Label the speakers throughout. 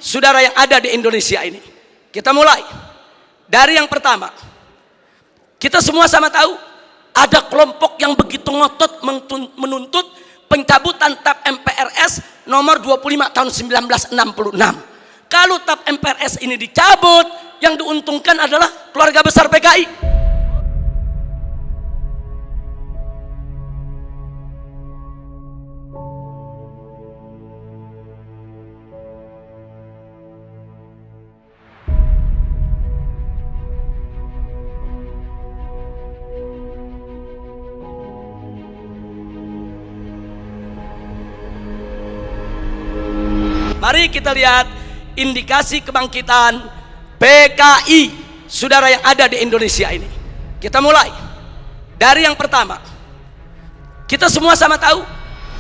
Speaker 1: saudara yang ada di Indonesia ini. Kita mulai dari yang pertama. Kita semua sama tahu ada kelompok yang begitu ngotot menuntut pencabutan TAP MPRS nomor 25 tahun 1966. Kalau TAP MPRS ini dicabut, yang diuntungkan adalah keluarga besar PKI. Mari kita lihat indikasi kebangkitan PKI saudara yang ada di Indonesia ini. Kita mulai dari yang pertama. Kita semua sama tahu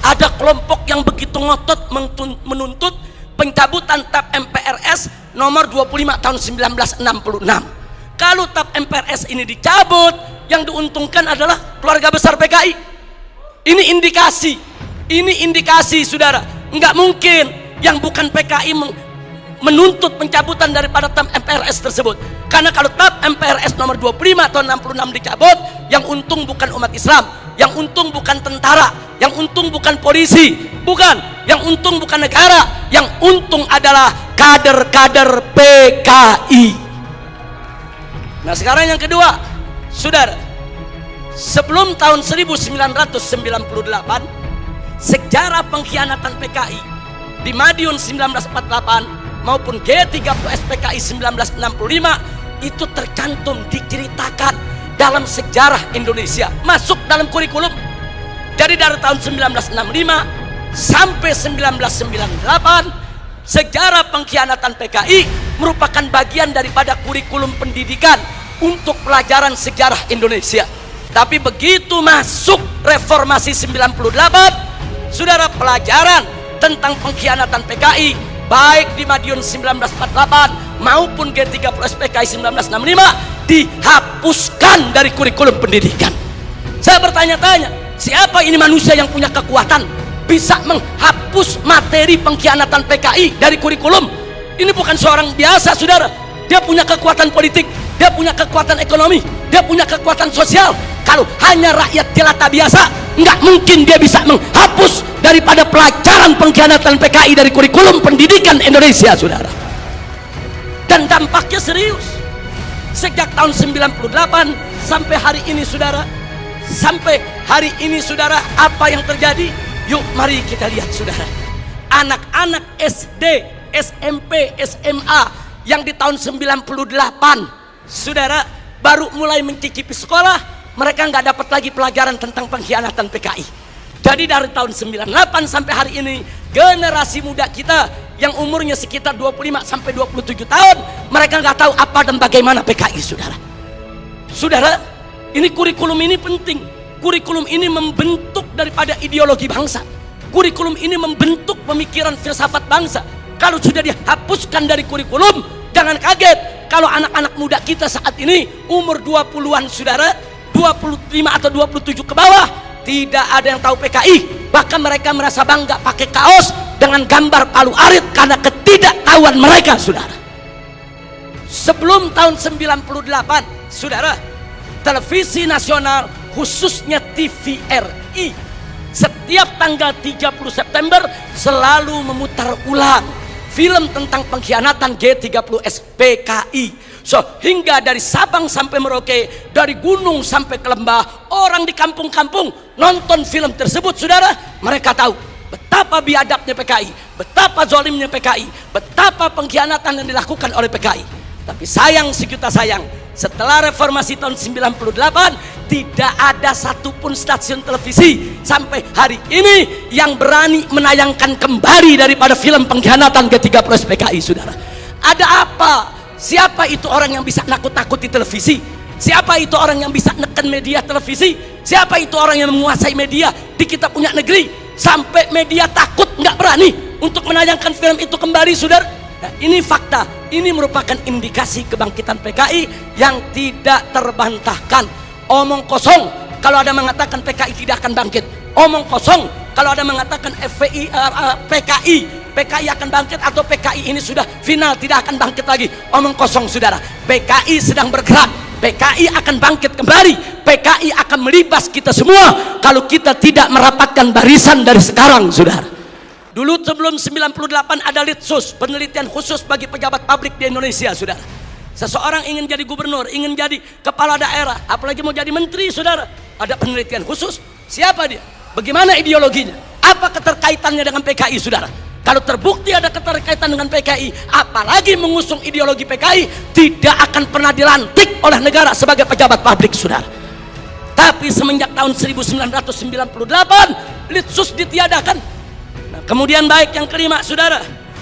Speaker 1: ada kelompok yang begitu ngotot menuntut pencabutan TAP MPRS nomor 25 tahun 1966. Kalau TAP MPRS ini dicabut, yang diuntungkan adalah keluarga besar PKI. Ini indikasi saudara. Enggak mungkin yang bukan PKI menuntut pencabutan daripada TAP MPRS tersebut. Karena kalau TAP MPRS nomor 25 tahun 66 dicabut, yang untung bukan umat Islam, yang untung bukan tentara, yang untung bukan polisi, bukan, yang untung bukan negara, yang untung adalah kader-kader PKI. Nah sekarang yang kedua, saudara, sebelum tahun 1998, sejarah pengkhianatan PKI di Madiun 1948 maupun G30S PKI 1965 itu tercantum, diceritakan dalam sejarah Indonesia, masuk dalam kurikulum. Jadi dari tahun 1965 sampai 1998 sejarah pengkhianatan PKI merupakan bagian daripada kurikulum pendidikan untuk pelajaran sejarah Indonesia. Tapi begitu masuk reformasi 98, saudara, pelajaran tentang pengkhianatan PKI baik di Madiun 1948 maupun G30S PKI 1965 dihapuskan dari kurikulum pendidikan. Saya bertanya-tanya, siapa ini manusia yang punya kekuatan bisa menghapus materi pengkhianatan PKI dari kurikulum? Ini bukan seorang biasa, saudara. Dia punya kekuatan politik, dia punya kekuatan ekonomi, dia punya kekuatan sosial. Kalau hanya rakyat jelata biasa, nggak mungkin dia bisa menghapus daripada pelajaran pengkhianatan PKI dari kurikulum pendidikan Indonesia, saudara. Dan dampaknya serius. Sejak tahun 98 sampai hari ini, saudara, apa yang terjadi? Yuk mari kita lihat, saudara. Anak-anak SD, SMP, SMA yang di tahun 98, saudara, baru mulai mencicipi sekolah, mereka nggak dapat lagi pelajaran tentang pengkhianatan PKI. Jadi dari tahun 98 sampai hari ini, generasi muda kita yang umurnya sekitar 25 sampai 27 tahun, mereka nggak tahu apa dan bagaimana PKI, saudara. Saudara, ini kurikulum ini penting. Kurikulum ini membentuk daripada ideologi bangsa. Kurikulum ini membentuk pemikiran filsafat bangsa. Kalau sudah dihapuskan dari kurikulum, jangan kaget kalau anak-anak muda kita saat ini umur 20-an, saudara, 25 atau 27 ke bawah, tidak ada yang tahu PKI. Bahkan mereka merasa bangga pakai kaos dengan gambar Palu Arit karena ketidaktahuan mereka, saudara. Sebelum tahun 98, saudara, televisi nasional khususnya TVRI setiap tanggal 30 September selalu memutar ulang film tentang pengkhianatan G30S PKI. Hingga dari Sabang sampai Merauke, dari gunung sampai ke lembah, orang di kampung-kampung nonton film tersebut, saudara. Mereka tahu betapa biadabnya PKI, betapa zalimnya PKI, betapa pengkhianatan yang dilakukan oleh PKI. Tapi sayang sejuta sayang, setelah reformasi tahun 98 tidak ada satupun stasiun televisi sampai hari ini yang berani menayangkan kembali daripada film pengkhianatan G30S PKI, saudara. Ada apa? Siapa itu orang yang bisa nakut-nakuti televisi? Siapa itu orang yang bisa neken media televisi? Siapa itu orang yang menguasai media di kita punya negeri sampai media takut, nggak berani untuk menayangkan film itu kembali, saudara? Nah, ini fakta. Ini merupakan indikasi kebangkitan PKI yang tidak terbantahkan. Omong kosong kalau ada mengatakan PKI tidak akan bangkit. Omong kosong kalau ada mengatakan PKI PKI akan bangkit atau PKI ini sudah final tidak akan bangkit lagi. Omong kosong saudara. PKI sedang bergerak, PKI akan bangkit kembali, PKI akan melibas kita semua kalau kita tidak merapatkan barisan dari sekarang saudara. Dulu sebelum 98 ada Litsus, penelitian khusus bagi pejabat publik di Indonesia saudara. Seseorang ingin jadi gubernur, ingin jadi kepala daerah, apalagi mau jadi menteri saudara, ada penelitian khusus. Siapa dia? Bagaimana ideologinya? Apa keterkaitannya dengan PKI saudara? Kalau terbukti ada keterkaitan dengan PKI, apalagi mengusung ideologi PKI, tidak akan pernah dilantik oleh negara sebagai pejabat publik saudara. Tapi semenjak tahun 1998 Litsus ditiadakan. Nah, kemudian baik yang kelima saudara,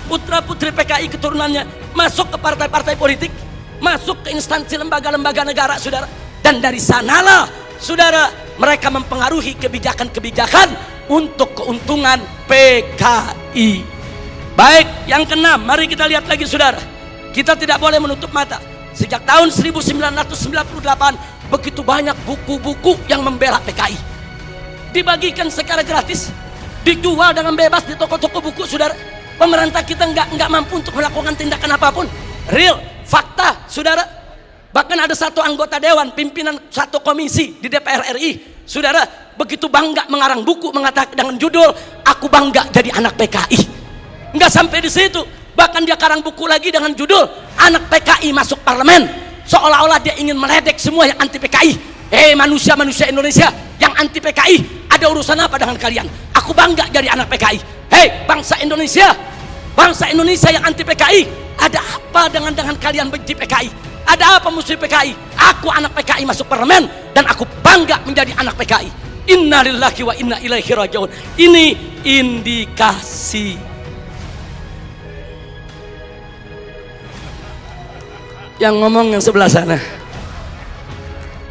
Speaker 1: putra putri PKI keturunannya masuk ke partai-partai politik, masuk ke instansi lembaga-lembaga negara saudara, dan dari sanalah saudara mereka mempengaruhi kebijakan-kebijakan untuk keuntungan PKI. Baik, yang keenam, mari kita lihat lagi saudara. Kita tidak boleh menutup mata. Sejak tahun 1998 begitu banyak buku-buku yang membela PKI. Dibagikan secara gratis, dijual dengan bebas di toko-toko buku saudara. Pemerintah kita nggak mampu untuk melakukan tindakan apapun. Real, fakta saudara. Bahkan ada satu anggota dewan, pimpinan satu komisi di DPR RI saudara, begitu bangga mengarang buku mengatakan dengan judul "Aku Bangga Jadi Anak PKI". Nggak sampai di situ, bahkan dia karang buku lagi dengan judul "Anak PKI Masuk Parlemen", seolah-olah dia ingin meledek semua yang anti PKI. Manusia-manusia Indonesia yang anti PKI, ada urusan apa dengan kalian? Aku bangga jadi anak PKI. Bangsa Indonesia yang anti PKI, ada apa dengan kalian benci PKI? Ada apa musuh PKI? Aku anak PKI masuk parlemen dan aku bangga menjadi anak PKI. Innalillahi wa inna ilaihi rajiun. Ini indikasi. Yang ngomong yang sebelah sana.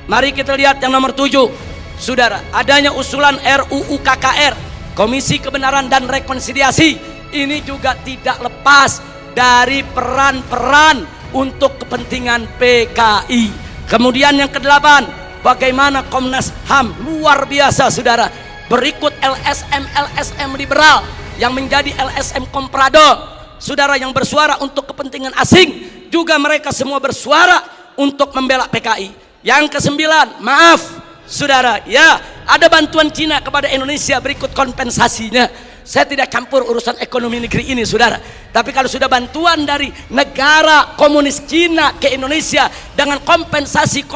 Speaker 1: Mari kita lihat yang nomor 7 saudara, adanya usulan RUU KKR, Komisi Kebenaran dan Rekonsiliasi. Ini juga tidak lepas dari peran-peran untuk kepentingan PKI. Kemudian yang ke-8, bagaimana Komnas HAM, luar biasa saudara. Berikut LSM liberal yang menjadi LSM komprador saudara, yang bersuara untuk kepentingan asing, juga mereka semua bersuara untuk membela PKI. Yang ke-9, maaf saudara, ya ada bantuan Cina kepada Indonesia, berikut kompensasinya. Saya tidak campur urusan ekonomi negeri ini saudara, tapi kalau sudah bantuan dari negara komunis Cina ke Indonesia dengan kompensasi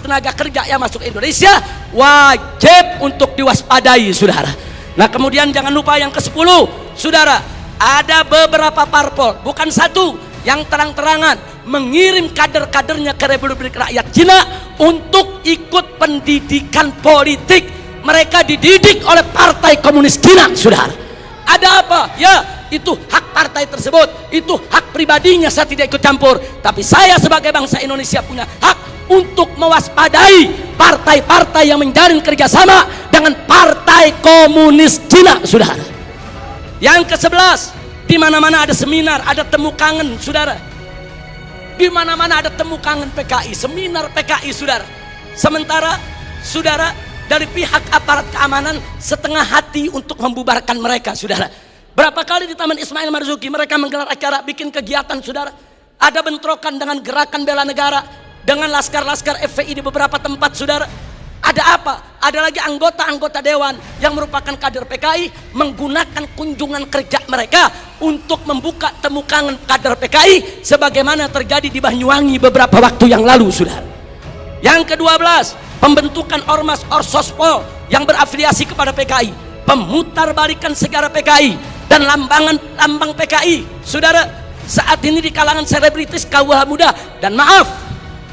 Speaker 1: tenaga kerja yang masuk Indonesia, wajib untuk diwaspadai saudara. Nah kemudian jangan lupa yang ke-10 saudara, ada beberapa parpol, bukan satu, yang terang-terangan mengirim kader-kadernya ke Republik Rakyat Cina untuk ikut pendidikan politik. Mereka dididik oleh Partai Komunis Cina saudara. Ada apa? Ya, itu hak partai tersebut, itu hak pribadinya, saya tidak ikut campur. Tapi saya sebagai bangsa Indonesia punya hak untuk mewaspadai partai-partai yang menjalin kerjasama dengan Partai Komunis Cina saudara. Yang ke-11, di mana-mana ada seminar, ada temu kangen saudara. Di mana-mana ada temu kangen PKI, seminar PKI saudara. Sementara saudara dari pihak aparat keamanan setengah hati untuk membubarkan mereka saudara. Berapa kali di Taman Ismail Marzuki mereka menggelar acara, bikin kegiatan saudara. Ada bentrokan dengan gerakan bela negara, dengan laskar-laskar FPI di beberapa tempat saudara. Ada apa? Ada lagi anggota-anggota dewan yang merupakan kader PKI menggunakan kunjungan kerja mereka untuk membuka temu kangen kader PKI sebagaimana terjadi di Banyuwangi beberapa waktu yang lalu saudara. Yang ke-12, pembentukan ormas orsospol yang berafiliasi kepada PKI, pemutarbalikan sejarah PKI dan lambang PKI saudara. Saat ini di kalangan selebritis KUH muda, dan maaf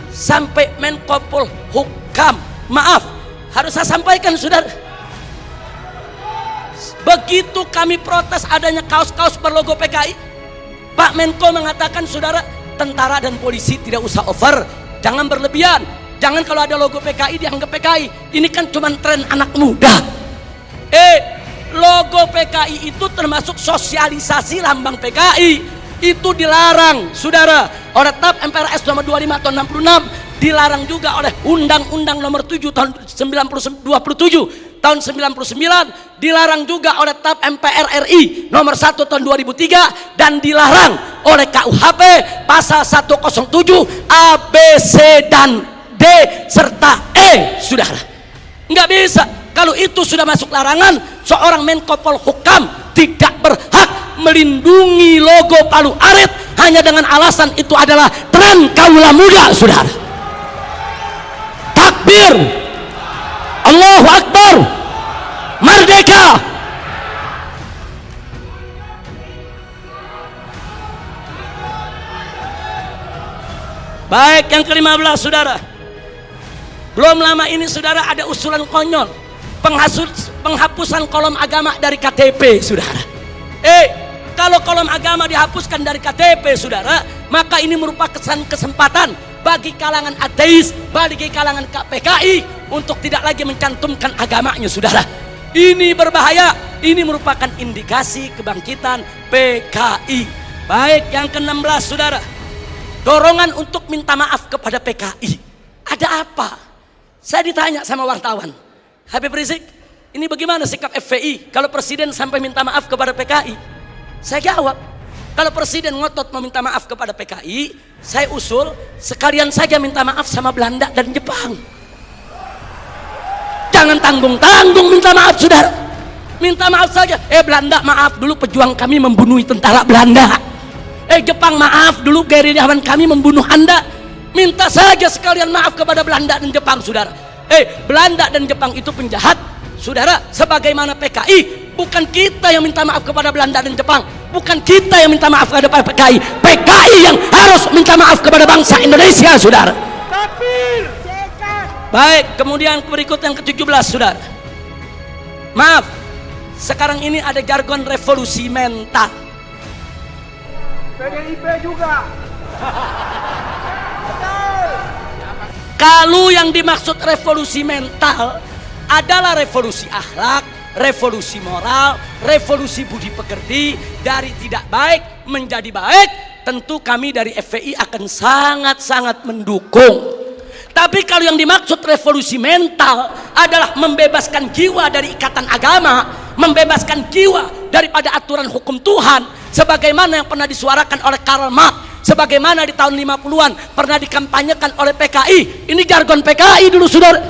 Speaker 1: sampai Menko Polhukam, maaf harus saya sampaikan saudara, begitu kami protes adanya kaos-kaos berlogo PKI, Pak Menko mengatakan saudara, tentara dan polisi tidak usah over, jangan berlebihan. Jangan kalau ada logo PKI dianggap PKI. Ini kan cuma tren anak muda. Logo PKI itu termasuk sosialisasi lambang PKI. Itu dilarang saudara oleh TAP MPRS nomor 25 tahun 66, dilarang juga oleh Undang-Undang nomor 7 tahun 1927 tahun 99, dilarang juga oleh TAP MPR RI nomor 1 tahun 2003, dan dilarang oleh KUHP pasal 107 A, B, C, dan D serta E, saudara. Nggak bisa. Kalau itu sudah masuk larangan, seorang Menko Polhukam tidak berhak melindungi logo Palu Arit hanya dengan alasan itu adalah tren kaula muda, saudara. Takbir, Allahu Akbar, merdeka. Baik, yang ke-15, saudara. Belum lama ini, saudara, ada usulan konyol penghapusan kolom agama dari KTP, saudara. Kalau kolom agama dihapuskan dari KTP, saudara, maka ini merupakan kesempatan bagi kalangan ateis, bagi kalangan PKI untuk tidak lagi mencantumkan agamanya, saudara. Ini berbahaya. Ini merupakan indikasi kebangkitan PKI. Baik, yang ke-16, saudara. Dorongan untuk minta maaf kepada PKI. Ada apa? Saya ditanya sama wartawan, Habib Rizik, ini bagaimana sikap FPI kalau presiden sampai minta maaf kepada PKI? Saya jawab, kalau presiden ngotot meminta maaf kepada PKI, saya usul sekalian saja minta maaf sama Belanda dan Jepang. Jangan tanggung-tanggung minta maaf, saudara. Minta maaf saja. Belanda, maaf dulu pejuang kami membunuh tentara Belanda. Jepang, maaf dulu gerilyawan kami membunuh Anda. Minta saja sekalian maaf kepada Belanda dan Jepang, saudara. Belanda dan Jepang itu penjahat, saudara. Sebagaimana PKI, bukan kita yang minta maaf kepada Belanda dan Jepang, bukan kita yang minta maaf kepada PKI. PKI yang harus minta maaf kepada bangsa Indonesia, saudara. Baik, kemudian berikut yang ke-17, saudara. Maaf, sekarang ini ada jargon revolusi mental.
Speaker 2: PDIP juga.
Speaker 1: Kalau yang dimaksud revolusi mental adalah revolusi akhlak, revolusi moral, revolusi budi pekerti, dari tidak baik menjadi baik, tentu kami dari FPI akan sangat-sangat mendukung. Tapi kalau yang dimaksud revolusi mental adalah membebaskan jiwa dari ikatan agama, membebaskan jiwa daripada aturan hukum Tuhan, sebagaimana yang pernah disuarakan oleh Karl Marx, sebagaimana di tahun 50-an pernah dikampanyekan oleh PKI. Ini jargon PKI dulu, saudara.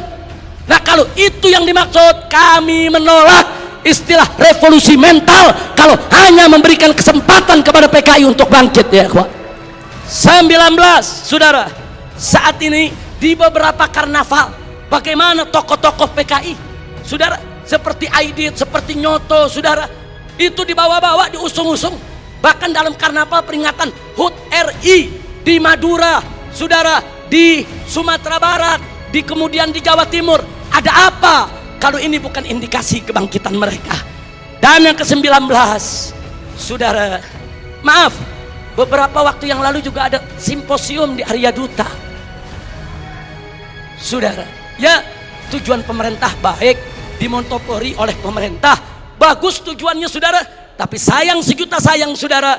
Speaker 1: Nah, kalau itu yang dimaksud, kami menolak istilah revolusi mental kalau hanya memberikan kesempatan kepada PKI untuk bangkit, ya kawan. 19, saudara. Saat ini di beberapa karnaval, bagaimana tokoh-tokoh PKI, saudara, seperti Aidit, seperti Nyoto, saudara, itu dibawa-bawa, diusung-usung. Bahkan dalam karnaval peringatan HUT RI di Madura, saudara, di Sumatera Barat, kemudian di Jawa Timur. Ada apa kalau ini bukan indikasi kebangkitan mereka? Dan yang ke-19, saudara, maaf, beberapa waktu yang lalu juga ada simposium di Arya Duta, saudara. Ya, tujuan pemerintah baik, dimonopoli oleh pemerintah, bagus tujuannya, saudara. Tapi sayang sejuta sayang, saudara,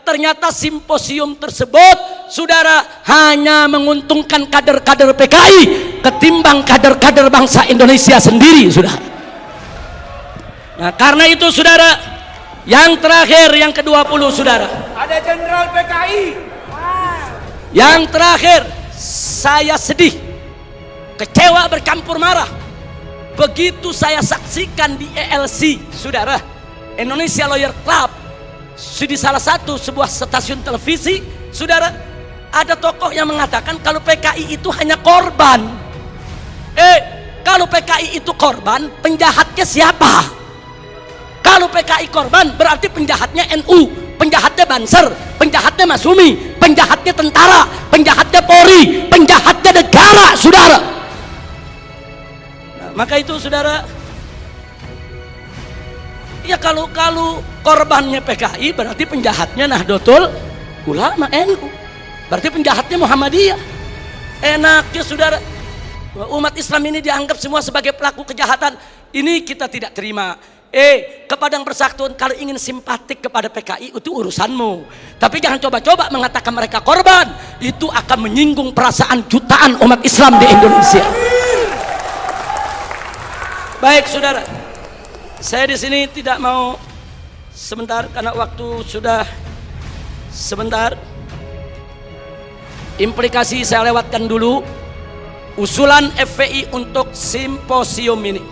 Speaker 1: ternyata simposium tersebut, saudara, hanya menguntungkan kader-kader PKI ketimbang kader-kader bangsa Indonesia sendiri, saudara. Nah, karena itu, saudara, yang terakhir, yang ke-20, saudara.
Speaker 2: Ada jenderal PKI.
Speaker 1: Yang terakhir, saya sedih, kecewa bercampur marah begitu saya saksikan di ELC, saudara, Indonesia Lawyer Club, di salah satu sebuah stasiun televisi, saudara, ada tokoh yang mengatakan kalau PKI itu hanya korban. Kalau PKI itu korban, penjahatnya siapa? Kalau PKI korban, berarti penjahatnya NU, penjahatnya Banser, penjahatnya Masumi, penjahatnya tentara, penjahatnya Polri, penjahatnya negara, saudara. Nah, maka itu, saudara, ya kalau korbannya PKI, berarti penjahatnya Nahdlatul Ulama NU, berarti penjahatnya Muhammadiyah. Enaknya, saudara, umat Islam ini dianggap semua sebagai pelaku kejahatan. Ini kita tidak terima. Kepadang Persatuan, kalau ingin simpatik kepada PKI itu urusanmu, tapi jangan coba-coba mengatakan mereka korban. Itu akan menyinggung perasaan jutaan umat Islam di Indonesia. Baik saudara, saya di sini tidak mau sebentar karena waktu sudah sebentar. Implikasi saya lewatkan dulu. Usulan FPI untuk simposium ini.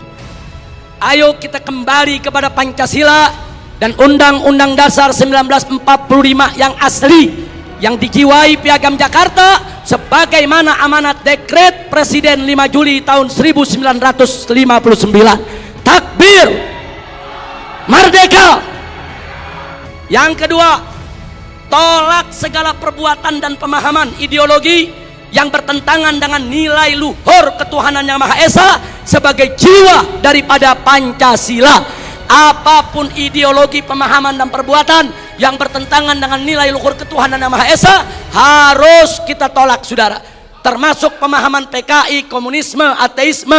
Speaker 1: Ayo kita kembali kepada Pancasila dan Undang-Undang Dasar 1945 yang asli, yang dijiwai Piagam Jakarta sebagaimana amanat dekret Presiden 5 Juli tahun 1959. Takbir, merdeka. Yang kedua, tolak segala perbuatan dan pemahaman ideologi yang bertentangan dengan nilai luhur ketuhanan yang Maha Esa sebagai jiwa daripada Pancasila. Apapun ideologi, pemahaman dan perbuatan yang bertentangan dengan nilai luhur ketuhanan yang Maha Esa harus kita tolak saudara, termasuk pemahaman PKI, komunisme, ateisme,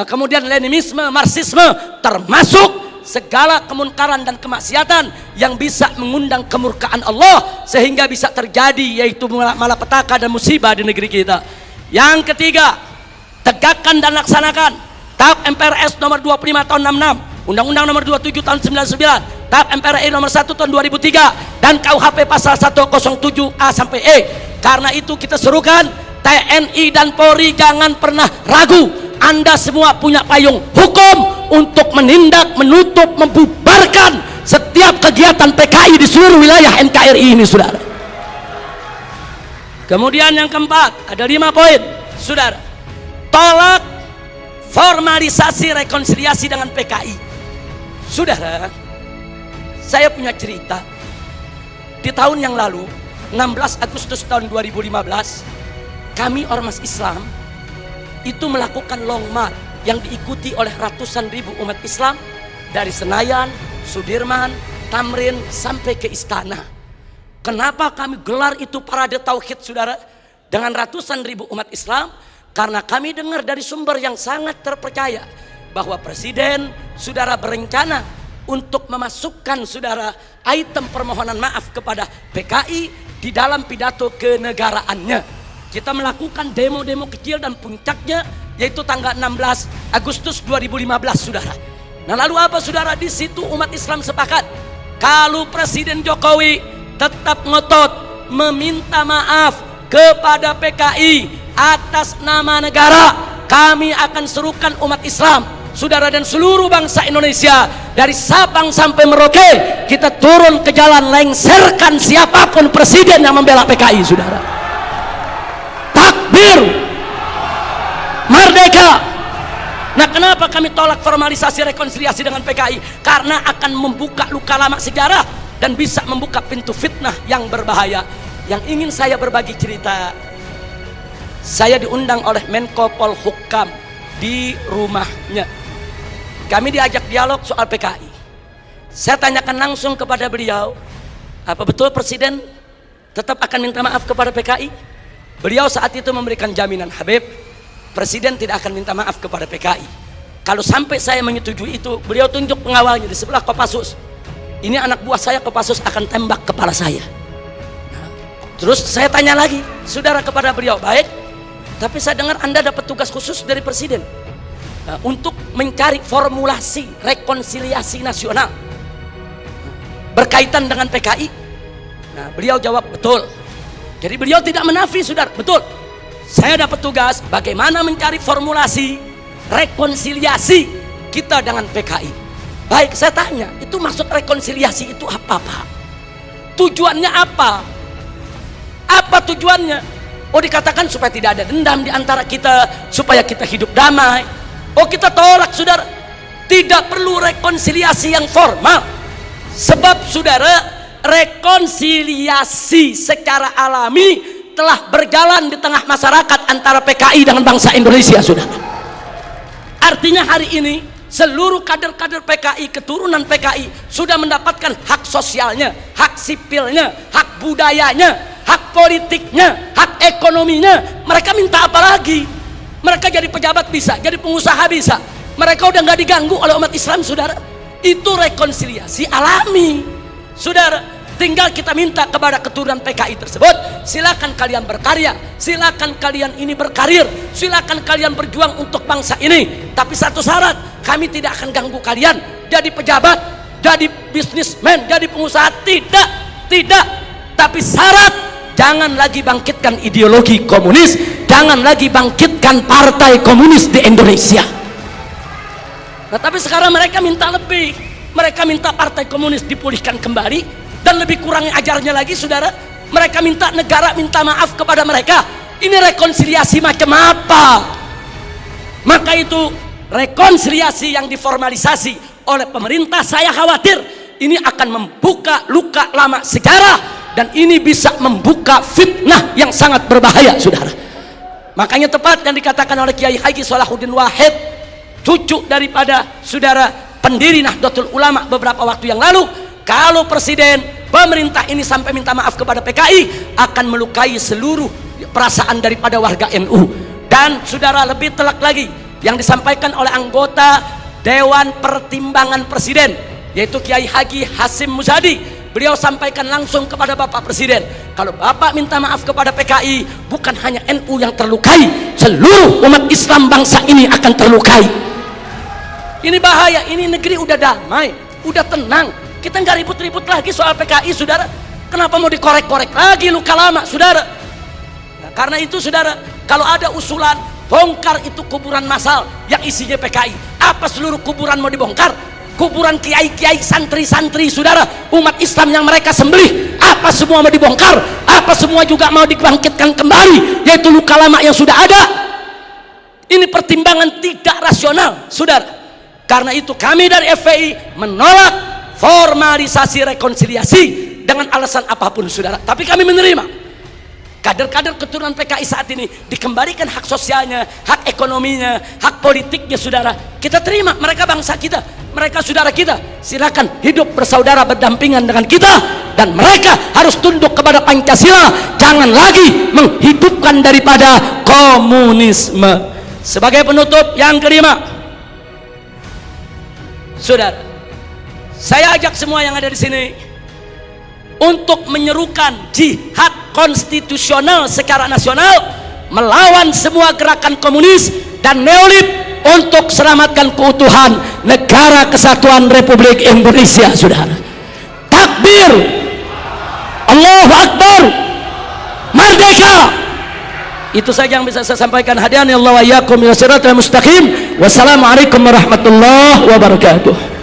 Speaker 1: kemudian Leninisme, Marxisme, termasuk segala kemungkaran dan kemaksiatan yang bisa mengundang kemurkaan Allah sehingga bisa terjadi yaitu malapetaka dan musibah di negeri kita. Yang ketiga, tegakkan dan laksanakan TAP MPRS nomor 25 tahun 66, Undang-Undang nomor 27 tahun 99, TAP MPRI nomor 1 tahun 2003 dan KUHP pasal 107A sampai E. Karena itu kita serukan TNI dan Polri jangan pernah ragu. Anda semua punya payung hukum untuk menindak, menutup, membubarkan setiap kegiatan PKI di seluruh wilayah NKRI ini saudara. Kemudian yang keempat, ada 5 poin saudara. Tolak formalisasi rekonsiliasi dengan PKI. Saudara, saya punya cerita. Di tahun yang lalu 16 Agustus tahun 2015, kami Ormas Islam itu melakukan long march yang diikuti oleh ratusan ribu umat Islam dari Senayan, Sudirman, Tamrin sampai ke Istana. Kenapa kami gelar itu parade tauhid saudara dengan ratusan ribu umat Islam? Karena kami dengar dari sumber yang sangat terpercaya bahwa Presiden saudara berencana untuk memasukkan saudara item permohonan maaf kepada PKI di dalam pidato kenegaraannya. Kita melakukan demo-demo kecil dan puncaknya yaitu tanggal 16 Agustus 2015 saudara. Nah lalu apa saudara? Di situ umat Islam sepakat kalau Presiden Jokowi tetap ngotot meminta maaf kepada PKI atas nama negara, kami akan serukan umat Islam saudara dan seluruh bangsa Indonesia dari Sabang sampai Merauke, kita turun ke jalan lengserkan siapapun presiden yang membela PKI saudara. Takbir, merdeka. Nah kenapa kami tolak formalisasi rekonsiliasi dengan PKI? Karena akan membuka luka lama sejarah dan bisa membuka pintu fitnah yang berbahaya. Yang ingin saya berbagi cerita, saya diundang oleh Menko Polhukam di rumahnya. Kami diajak dialog soal PKI. Saya tanyakan langsung kepada beliau, apa betul Presiden tetap akan minta maaf kepada PKI? Beliau saat itu memberikan jaminan, Habib, Presiden tidak akan minta maaf kepada PKI. Kalau sampai saya menyetujui itu, beliau tunjuk pengawalnya di sebelah Kopassus. Ini anak buah saya Kopassus akan tembak kepala saya. Nah, terus saya tanya lagi, saudara kepada beliau, baik, tapi saya dengar Anda dapat tugas khusus dari Presiden untuk mencari formulasi rekonsiliasi nasional berkaitan dengan PKI. Nah, beliau jawab betul. Jadi beliau tidak menafi saudara, betul. Saya dapat tugas bagaimana mencari formulasi rekonsiliasi kita dengan PKI. Baik, saya tanya, itu maksud rekonsiliasi itu apa Pak? Tujuannya apa? Apa tujuannya? Oh dikatakan supaya tidak ada dendam di antara kita, supaya kita hidup damai. Oh kita tolak saudara, tidak perlu rekonsiliasi yang formal. Sebab saudara, rekonsiliasi secara alami telah berjalan di tengah masyarakat antara PKI dengan bangsa Indonesia saudara. Artinya hari ini seluruh kader-kader PKI, keturunan PKI sudah mendapatkan hak sosialnya, hak sipilnya, hak budayanya, hak politiknya, hak ekonominya. Mereka minta apa lagi? Mereka jadi pejabat bisa, jadi pengusaha bisa. Mereka udah nggak diganggu oleh umat Islam saudara. Itu rekonsiliasi alami saudara. Tinggal kita minta kepada keturunan PKI tersebut, silakan kalian berkarya, silakan kalian ini berkarir, silakan kalian berjuang untuk bangsa ini. Tapi satu syarat, kami tidak akan ganggu kalian jadi pejabat, jadi bisnismen, jadi pengusaha. Tidak. Tapi syarat, jangan lagi bangkitkan ideologi komunis, jangan lagi bangkitkan partai komunis di Indonesia. Nah, tapi sekarang mereka minta lebih. Mereka minta partai komunis dipulihkan kembali. Dan lebih kurang ajarnya lagi, saudara, mereka minta negara minta maaf kepada mereka. Ini rekonsiliasi macam apa? Maka itu rekonsiliasi yang diformalisasi oleh pemerintah, saya khawatir ini akan membuka luka lama sejarah, dan ini bisa membuka fitnah yang sangat berbahaya, saudara. Makanya tepat yang dikatakan oleh Kiai Haji Salahuddin Wahid, cucu daripada saudara pendiri Nahdlatul Ulama beberapa waktu yang lalu, kalau presiden pemerintah ini sampai minta maaf kepada PKI, akan melukai seluruh perasaan daripada warga NU. Dan saudara, lebih telak lagi yang disampaikan oleh anggota Dewan Pertimbangan Presiden, yaitu Kiai Haji Hasim Muzadi. Beliau sampaikan langsung kepada Bapak Presiden, kalau Bapak minta maaf kepada PKI, bukan hanya NU yang terlukai, seluruh umat Islam bangsa ini akan terlukai. Ini bahaya. Ini negeri udah damai, udah tenang, kita nggak ribut-ribut lagi soal PKI, saudara. Kenapa mau dikorek-korek lagi luka lama, saudara? Nah, karena itu, saudara, kalau ada usulan bongkar itu kuburan massal yang isinya PKI, apa seluruh kuburan mau dibongkar? Kuburan kiai-kiai, santri-santri, saudara, umat Islam yang mereka sembelih, apa semua mau dibongkar? Apa semua juga mau dibangkitkan kembali, yaitu luka lama yang sudah ada? Ini pertimbangan tidak rasional, saudara. Karena itu kami dari FPI menolak formalisasi rekonsiliasi dengan alasan apapun, saudara. Tapi kami menerima kader-kader keturunan PKI saat ini dikembalikan hak sosialnya, hak ekonominya, hak politiknya, saudara. Kita terima, mereka bangsa kita, mereka saudara kita. Silakan hidup bersaudara berdampingan dengan kita, dan mereka harus tunduk kepada Pancasila, jangan lagi menghidupkan daripada komunisme. Sebagai penutup yang kelima, saudara, saya ajak semua yang ada di sini untuk menyerukan jihad konstitusional secara nasional melawan semua gerakan komunis dan neolib untuk selamatkan keutuhan negara kesatuan Republik Indonesia, saudara. Takbir, Allahu Akbar, merdeka. Itu saja yang bisa saya sampaikan. Hadani Allah wa iyyakum ila siratal mustaqim. Wassalamualaikum warahmatullahi wabarakatuh.